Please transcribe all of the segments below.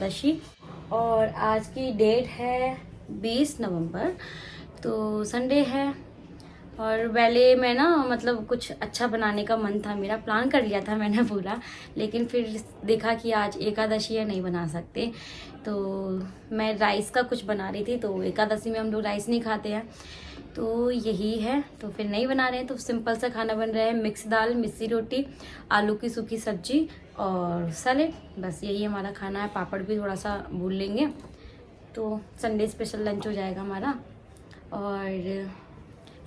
एकादशी और आज की डेट है 20 नवंबर। तो संडे है और पहले मैं ना मतलब कुछ अच्छा बनाने का मन था, मेरा प्लान कर लिया था मैंने पूरा, लेकिन फिर देखा कि आज एकादशी है, नहीं बना सकते। तो मैं राइस का कुछ बना रही थी, तो एकादशी में हम लोग राइस नहीं खाते हैं, तो यही है, तो फिर नहीं बना रहे हैं। तो सिंपल सा खाना बन रहा है, मिक्स दाल, मिस्सी रोटी, आलू की सूखी सब्जी और सैलेड, बस यही हमारा खाना है। पापड़ भी थोड़ा सा भून लेंगे, तो संडे स्पेशल लंच हो जाएगा हमारा। और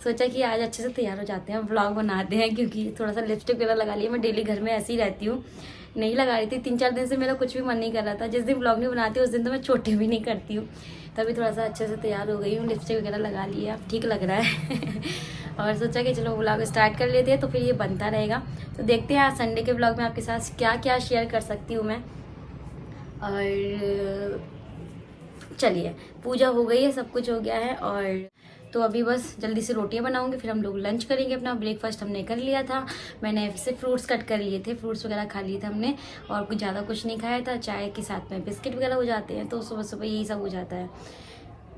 सोचा कि आज अच्छे से तैयार हो जाते हैं, व्लॉग बनाते हैं, क्योंकि थोड़ा सा लिपस्टिक वगैरह लगा लिया। मैं डेली घर में ऐसे ही रहती हूँ, नहीं लगा रही थी 3-4 दिन से, मेरा कुछ भी मन नहीं कर रहा था। जिस दिन व्लॉग नहीं बनाती उस दिन तो मैं छोटे भी नहीं करती हूँ। तभी थोड़ा सा अच्छे से तैयार हो गई हूँ, लिपस्टिक वगैरह लगा ली है, अब ठीक लग रहा है और सोचा कि चलो व्लॉग स्टार्ट कर लेते हैं, तो फिर ये बनता रहेगा। तो देखते हैं आज संडे के व्लॉग में आपके साथ क्या क्या शेयर कर सकती हूँ मैं। और चलिए, पूजा हो गई है, सब कुछ हो गया है, और तो अभी बस जल्दी से रोटियां बनाऊंगी, फिर हम लोग लंच करेंगे। अपना ब्रेकफास्ट हमने कर लिया था, मैंने सिर्फ फ्रूट्स कट कर लिए थे, फ्रूट्स वगैरह खा लिए थे हमने, और कुछ ज़्यादा कुछ नहीं खाया था। चाय के साथ में बिस्किट वगैरह हो जाते हैं, तो सुबह सुबह यही सब हो जाता है।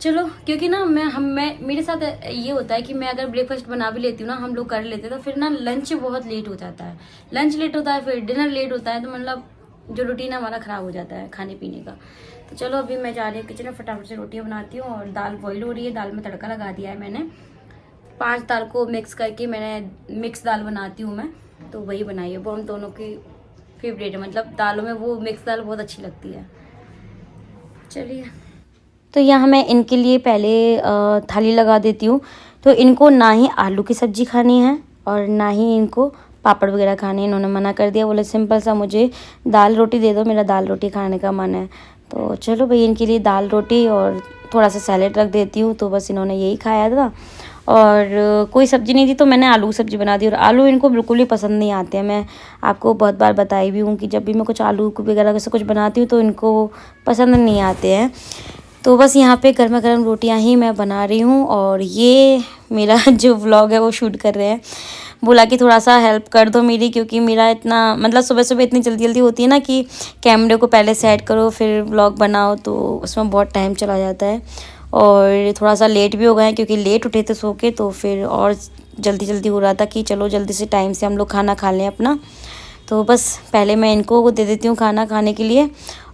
चलो, क्योंकि ना मैं मेरे साथ ये होता है कि मैं अगर ब्रेकफास्ट बना भी लेती हूँ ना, हम लोग कर लेते हैं, तो फिर ना लंच बहुत लेट हो जाता है, लंच लेट होता है, फिर डिनर लेट होता है, तो मतलब जो रूटीन हमारा ख़राब हो जाता है खाने पीने का। तो चलो, अभी मैं जा रही हूँ किचन में, फटाफट से रोटियाँ बनाती हूँ, और दाल बॉईल हो रही है, दाल में तड़का लगा दिया है मैंने। 5 दाल को मिक्स करके मैंने मिक्स दाल बनाती हूँ मैं, तो वही बनाई है, वो हम दोनों की फेवरेट है, मतलब दालों में वो मिक्स दाल बहुत अच्छी लगती है। चलिए, तो यहाँ मैं इनके लिए पहले थाली लगा देती हूँ। तो इनको ना ही आलू की सब्ज़ी खानी है और ना ही इनको पापड़ वगैरह खाने, इन्होंने मना कर दिया, बोले सिंपल सा मुझे दाल रोटी दे दो, मेरा दाल रोटी खाने का मन है। तो चलो भाई, इनके लिए दाल रोटी और थोड़ा सा सैलेड रख देती हूँ। तो बस इन्होंने यही खाया था, और कोई सब्ज़ी नहीं थी, तो मैंने आलू की सब्ज़ी बना दी। और आलू इनको बिल्कुल भी पसंद नहीं आते हैं, मैं आपको बहुत बार बताई भी हूँ कि जब भी मैं कुछ आलू वगैरह से कुछ बनाती हूँ तो इनको पसंद नहीं आते हैं। तो बस यहाँ पे गर्मा गर्म रोटियाँ ही मैं बना रही हूँ, और ये मेरा जो व्लॉग है वो शूट कर रहे हैं। बोला कि थोड़ा सा हेल्प कर दो मेरी, क्योंकि मेरा इतना मतलब सुबह सुबह इतनी जल्दी जल्दी होती है ना कि कैमरे को पहले सेट करो फिर व्लॉग बनाओ, तो उसमें बहुत टाइम चला जाता है। और थोड़ा सा लेट भी हो गए हैं, क्योंकि लेट उठे थे सो के, तो फिर और जल्दी जल्दी हो रहा था कि चलो जल्दी से टाइम से हम लोग खाना खा लें अपना। तो बस पहले मैं इनको दे देती हूँ खाना खाने के लिए।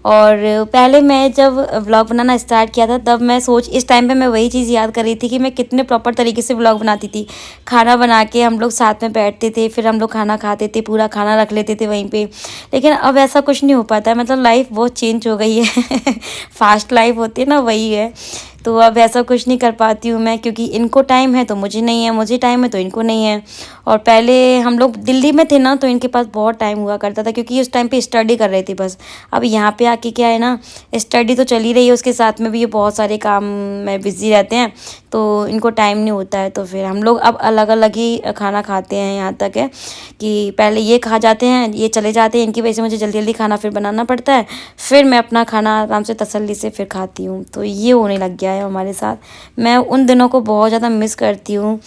और पहले मैं जब व्लॉग बनाना स्टार्ट किया था, तब मैं इस टाइम पे मैं वही चीज़ याद कर रही थी कि मैं कितने प्रॉपर तरीके से व्लॉग बनाती थी। खाना बना के हम लोग साथ में बैठते थे, फिर हम लोग खाना खाते थे, पूरा खाना रख लेते थे वहीं पे। लेकिन अब ऐसा कुछ नहीं हो पाता है, मतलब लाइफ बहुत चेंज हो गई है फास्ट लाइफ होती है ना, वही है। तो अब ऐसा कुछ नहीं कर पाती हूँ मैं, क्योंकि इनको टाइम है तो मुझे नहीं है, मुझे टाइम है तो इनको नहीं है। और पहले हम लोग दिल्ली में थे ना, तो इनके पास बहुत टाइम हुआ करता था, क्योंकि उस टाइम पे स्टडी कर रहे थे बस। अब यहाँ पे आके क्या है ना, स्टडी तो चली रही है, उसके साथ में भी ये बहुत सारे काम में बिज़ी रहते हैं, तो इनको टाइम नहीं होता है। तो फिर हम लोग अब अलग अलग ही खाना खाते हैं। यहाँ तक है कि पहले ये खा जाते हैं, ये चले जाते हैं, इनकी वजह से मुझे जल्दी जल्दी खाना फिर बनाना पड़ता है, फिर मैं अपना खाना आराम से तसल्ली से फिर खाती हूँ। तो ये होने लग गया है हमारे साथ। मैं उन दिनों को बहुत ज़्यादा मिस करती हूँ,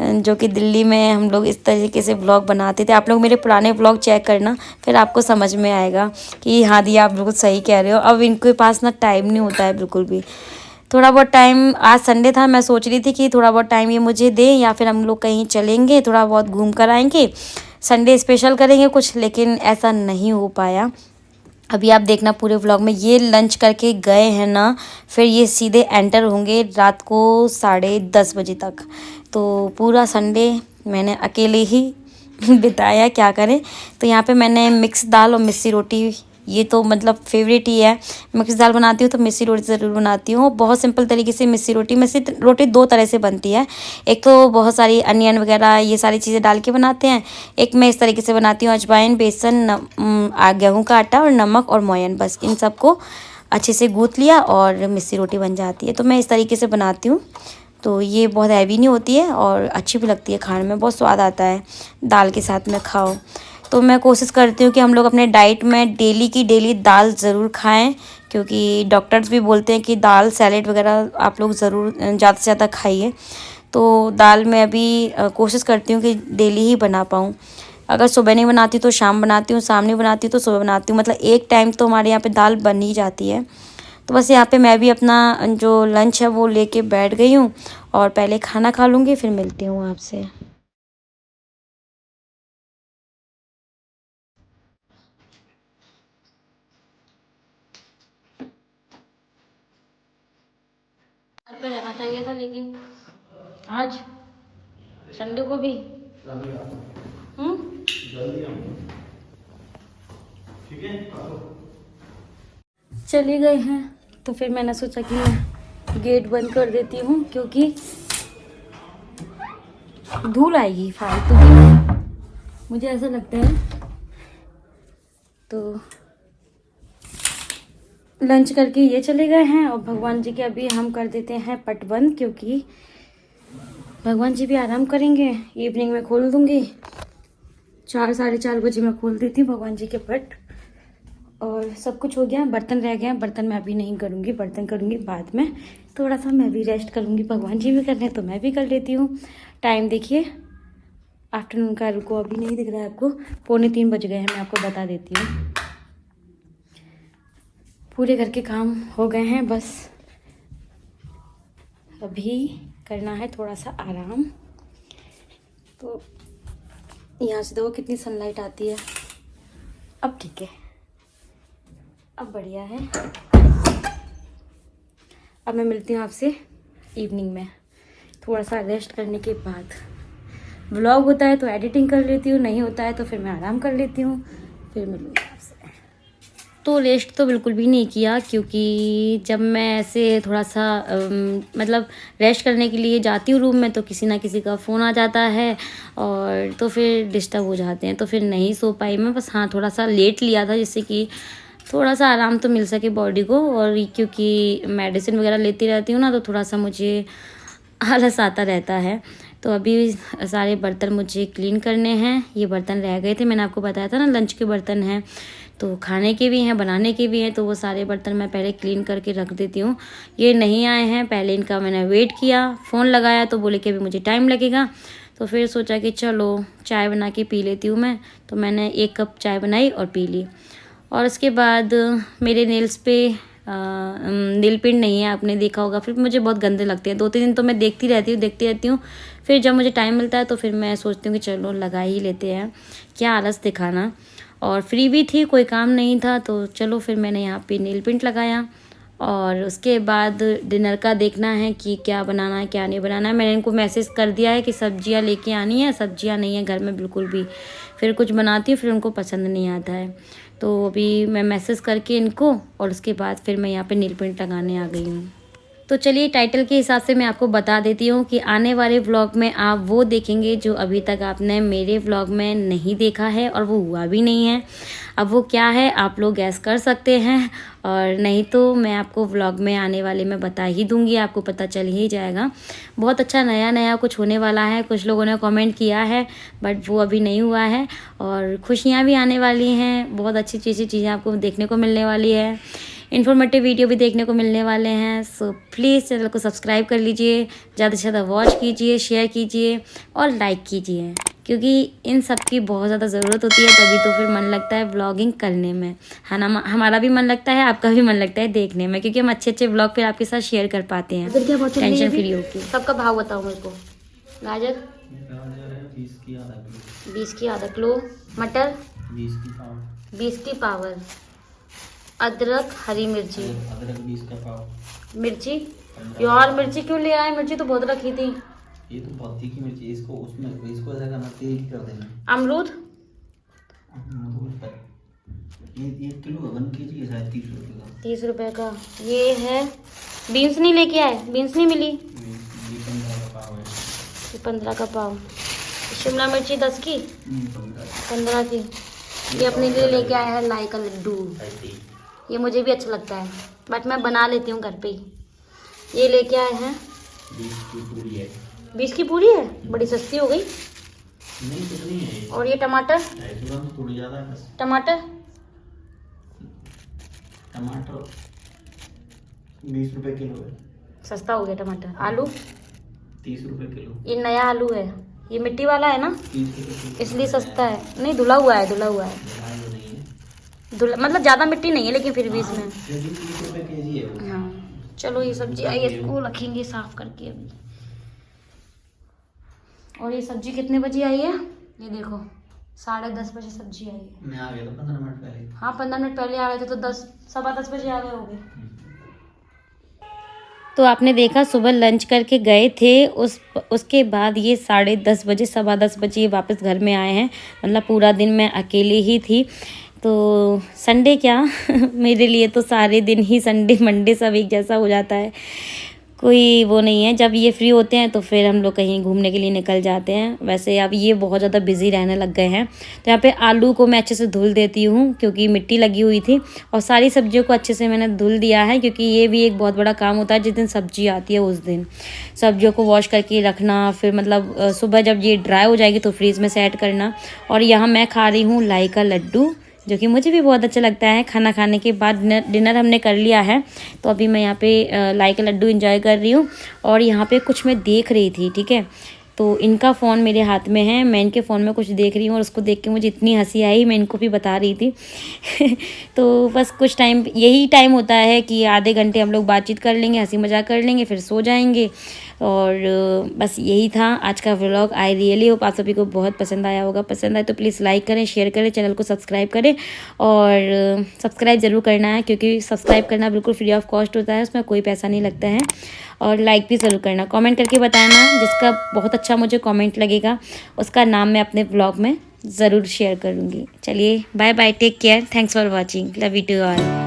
जो कि दिल्ली में हम लोग इस तरीके से व्लॉग बनाते थे। आप लोग मेरे पुराने व्लॉग चेक करना, फिर आपको समझ में आएगा कि हाँ दी, आप बिल्कुल सही कह रहे हो। अब इनके पास ना टाइम नहीं होता है बिल्कुल भी। थोड़ा बहुत टाइम, आज संडे था, मैं सोच रही थी कि थोड़ा बहुत टाइम ये मुझे दें, या फिर हम लोग कहीं चलेंगे, थोड़ा बहुत घूम कर आएंगे, संडे स्पेशल करेंगे कुछ, लेकिन ऐसा नहीं हो पाया। अभी आप देखना पूरे व्लॉग में, ये लंच करके गए हैं ना, फिर ये सीधे एंटर होंगे रात को 10:30 बजे तक। तो पूरा संडे मैंने अकेले ही बिताया, क्या करें। तो यहाँ पे मैंने मिक्स दाल और मिस्सी रोटी, ये तो मतलब फेवरेट ही है। मिक्स दाल बनाती हूँ तो मिस्सी रोटी ज़रूर बनाती हूँ, बहुत सिंपल तरीके से। मिस्सी रोटी 2 तरह से बनती है, एक तो बहुत सारी अनियन वगैरह ये सारी चीज़ें डाल के बनाते हैं, एक मैं इस तरीके से बनाती हूँ, अजवाइन, बेसन, गेहूँ का आटा और नमक और मोयन, बस इन सबको अच्छे से गूँथ लिया और मिस्सी रोटी बन जाती है। तो मैं इस तरीके से बनाती हूँ, तो ये बहुत हैवी नहीं होती है और अच्छी भी लगती है खाने में, बहुत स्वाद आता है दाल के साथ में खाओ। तो मैं कोशिश करती हूँ कि हम लोग अपने डाइट में डेली की डेली दाल ज़रूर खाएं, क्योंकि डॉक्टर्स भी बोलते हैं कि दाल सैलेड वगैरह आप लोग ज़रूर ज़्यादा से ज़्यादा खाइए। तो दाल मैं अभी कोशिश करती हूँ कि डेली ही बना पाऊँ। अगर सुबह नहीं बनाती तो शाम बनाती हूँ, शाम नहीं बनाती तो सुबह बनाती हूँ, मतलब एक टाइम तो हमारे यहाँ पे दाल बन ही जाती है। तो बस यहाँ पे मैं भी अपना जो लंच है वो लेके बैठ गई हूँ और पहले खाना खा लूँगी, फिर मिलती हूँ आपसे। घर पे रहना चाहिए था लेकिन आज संडे को भी चले गए हैं, तो फिर मैंने सोचा कि मैं गेट बंद कर देती हूँ क्योंकि धूल आएगी फालतू की, मुझे ऐसा लगता है। तो लंच करके ये चले गए हैं और भगवान जी के अभी हम कर देते हैं पट बंद, क्योंकि भगवान जी भी आराम करेंगे। इवनिंग में खोल दूंगी, 4 साढ़े 4 बजे मैं खोल देती हूँ भगवान जी के पट। और सब कुछ हो गया, बर्तन रह गए हैं, बर्तन मैं अभी नहीं करूँगी, बर्तन करूँगी बाद में। थोड़ा सा मैं भी रेस्ट करूँगी, भगवान जी भी कर रहे हैं तो मैं भी कर लेती हूँ। टाइम देखिए आफ्टरनून का, रुको अभी नहीं दिख रहा है आपको, 2:45 बज गए हैं, मैं आपको बता देती हूँ। पूरे घर के काम हो गए हैं, बस अभी करना है थोड़ा सा आराम। तो यहाँ से देखो कितनी सनलाइट आती है, अब ठीक है, अब बढ़िया है। अब मैं मिलती हूँ आपसे इवनिंग में, थोड़ा सा रेस्ट करने के बाद। व्लॉग होता है तो एडिटिंग कर लेती हूँ, नहीं होता है तो फिर मैं आराम कर लेती हूँ, फिर मिलूँगी आपसे। तो रेस्ट तो बिल्कुल भी नहीं किया, क्योंकि जब मैं ऐसे थोड़ा सा मतलब रेस्ट करने के लिए जाती हूँ रूम में तो किसी ना किसी का फ़ोन आ जाता है और तो फिर डिस्टर्ब हो जाते हैं, तो फिर नहीं सो पाई मैं। बस हाँ थोड़ा सा लेट लिया था जिससे कि थोड़ा सा आराम तो मिल सके बॉडी को, और क्योंकि मेडिसिन वगैरह लेती रहती हूँ ना तो थोड़ा सा मुझे आलस आता रहता है। तो अभी सारे बर्तन मुझे क्लीन करने हैं, ये बर्तन रह गए थे, मैंने आपको बताया था ना लंच के बर्तन हैं, तो खाने के भी हैं, बनाने के भी हैं, तो वो सारे बर्तन मैं पहले क्लीन करके रख देती हूँ। ये नहीं आए हैं, पहले इनका मैंने वेट किया, फ़ोन लगाया तो बोले कि अभी मुझे टाइम लगेगा, तो फिर सोचा कि चलो चाय बना के पी लेती हूँ मैं। तो मैंने 1 कप चाय बनाई और पी ली। और उसके बाद मेरे नेल्स पे नील पेंट नहीं है, आपने देखा होगा, फिर मुझे बहुत गंदे लगते हैं। 2-3 दिन तो मैं देखती रहती हूँ, फिर जब मुझे टाइम मिलता है तो फिर मैं सोचती हूँ कि चलो लगा ही लेते हैं, क्या आलस दिखाना। और फ्री भी थी, कोई काम नहीं था, तो चलो फिर मैंने यहाँ पे नील पेंट लगाया। और उसके बाद डिनर का देखना है कि क्या बनाना है क्या नहीं बनाना है। मैंने इनको मैसेज कर दिया है कि सब्जियाँ लेके आनी है, सब्जियाँ नहीं है घर में बिल्कुल भी, फिर कुछ बनाती हूँ फिर उनको पसंद नहीं आता है। तो अभी मैं मैसेज करके इनको, और उसके बाद फिर मैं यहाँ पे नील पेंट लगाने आ गई हूँ। तो चलिए टाइटल के हिसाब से मैं आपको बता देती हूँ कि आने वाले व्लॉग में आप वो देखेंगे जो अभी तक आपने मेरे व्लॉग में नहीं देखा है और वो हुआ भी नहीं है। अब वो क्या है आप लोग गैस कर सकते हैं, और नहीं तो मैं आपको व्लॉग में आने वाले में बता ही दूँगी, आपको पता चल ही जाएगा। बहुत अच्छा नया नया कुछ होने वाला है, कुछ लोगों ने कमेंट किया है बट वो अभी नहीं हुआ है। और खुशियाँ भी आने वाली हैं, बहुत अच्छी चीज़ें आपको देखने को मिलने वाली है, इन्फॉर्मेटिव वीडियो भी देखने को मिलने वाले हैं। सो प्लीज़ चैनल को सब्सक्राइब कर लीजिए, ज़्यादा से ज़्यादा वॉच कीजिए, शेयर कीजिए और लाइक कीजिए, क्योंकि इन सब की बहुत ज़्यादा ज़रूरत होती है, तभी तो फिर मन लगता है व्लॉगिंग करने में, है ना। हमारा भी मन लगता है, आपका भी मन लगता है देखने में, क्योंकि हम अच्छे अच्छे व्लॉग फिर आपके साथ शेयर कर पाते हैं टेंशन फ्री होकर। सबका भाव बताओ मेरे को। गाजर 20 की आधा किलो, मटर 20 की पावर, अदरक हरी मिर्ची, अदरक 20 का पाव, मिर्ची यार मिर्ची क्यों ले आए, मिर्ची तो बहुत रखी थी। ये तो बहुत तीखी मिर्ची, इसको उसमें इसको ऐसा करना, तेल की कर देना। अमरूद ये 1 किलो का 1 kg है शायद 30 रुपये का। 30 रुपये का ये है। बीन्स नहीं लेके आए, बीन्स नहीं मिली। ये 15 का पाव है। ये 15 का पाव। शिमला मिर्ची 10 की 15 की। ये अपने लिए लेके आया है लाई का लड्डू, ये मुझे भी अच्छा लगता है बट मैं बना लेती हूँ घर पे ही। ये लेके आए हैं 20 की पूरी है। 20 की पूरी है, बड़ी सस्ती हो गई। नहीं कितनी है। और ये टमाटर, थोड़ी ज़्यादा है बस। टमाटर 20 रुपये किलो है, सस्ता हो गया टमाटर। आलू 30 रुपये किलो। ये नया आलू है, ये मिट्टी वाला है ना, 30 रुपये इसलिए सस्ता है। नहीं धुला हुआ है, धुला हुआ है, नहीं है, धुला मतलब ज़्यादा मिट्टी नहीं है लेकिन फिर भी इसमें। 30 रुपये केजी है वो। हाँ चलो ये सब्जी आई है, इसको रखेंगे साफ करके अभी। और ये सब्जी कितने बजे आई है, ये देखो 10:30 बजे सब्जी आई है। मैं आ गया था 15 मिनट पहले। हाँ 15 मिनट पहले आ गए थे तो 10 बजे आ गए होंगे। तो आपने देखा सुबह लंच करके गए थे, उसके बाद ये 10:30 बजे 10:15 बजे ये वापस घर में आए हैं। मतलब पूरा दिन मैं अकेले ही थी। तो संडे क्या मेरे लिए तो सारे दिन ही संडे मंडे सब एक जैसा हो जाता है, कोई वो नहीं है। जब ये फ्री होते हैं तो फिर हम लोग कहीं घूमने के लिए निकल जाते हैं। वैसे अब ये बहुत ज़्यादा बिजी रहने लग गए हैं। तो यहाँ पे आलू को मैं अच्छे से धुल देती हूँ क्योंकि मिट्टी लगी हुई थी, और सारी सब्जियों को अच्छे से मैंने धुल दिया है क्योंकि ये भी एक बहुत बड़ा काम होता है। जिस दिन सब्जी आती है उस दिन सब्जियों को वॉश करके रखना, फिर मतलब सुबह जब ये ड्राई हो जाएगी तो फ्रीज़ में सेट करना। और यहाँ मैं खा रही हूँ लाई का लड्डू, जो कि मुझे भी बहुत अच्छा लगता है। खाना खाने के बाद डिनर हमने कर लिया है, तो अभी मैं यहाँ पे लाई का लड्डू एंजॉय कर रही हूँ। और यहाँ पे कुछ मैं देख रही थी, ठीक है, तो इनका फ़ोन मेरे हाथ में है, मैं इनके फ़ोन में कुछ देख रही हूँ और उसको देख के मुझे इतनी हंसी आई, मैं इनको भी बता रही थी तो बस कुछ टाइम यही टाइम होता है कि आधे घंटे हम लोग बातचीत कर लेंगे, हंसी मजाक कर लेंगे, फिर सो जाएंगे। और बस यही था आज का व्लॉग। आई रियली होप आप सभी को बहुत पसंद आया होगा। पसंद आए तो प्लीज़ लाइक करें, शेयर करें, चैनल को सब्सक्राइब करें। और सब्सक्राइब ज़रूर करना है क्योंकि सब्सक्राइब करना बिल्कुल फ्री ऑफ कॉस्ट होता है, उसमें कोई पैसा नहीं लगता है। और लाइक भी ज़रूर करना, कमेंट करके बताना जिसका बहुत अच्छा मुझे कमेंट लगेगा उसका नाम मैं अपने व्लॉग में ज़रूर शेयर करूँगी। चलिए bye bye, take care, thanks for watching, love you to all.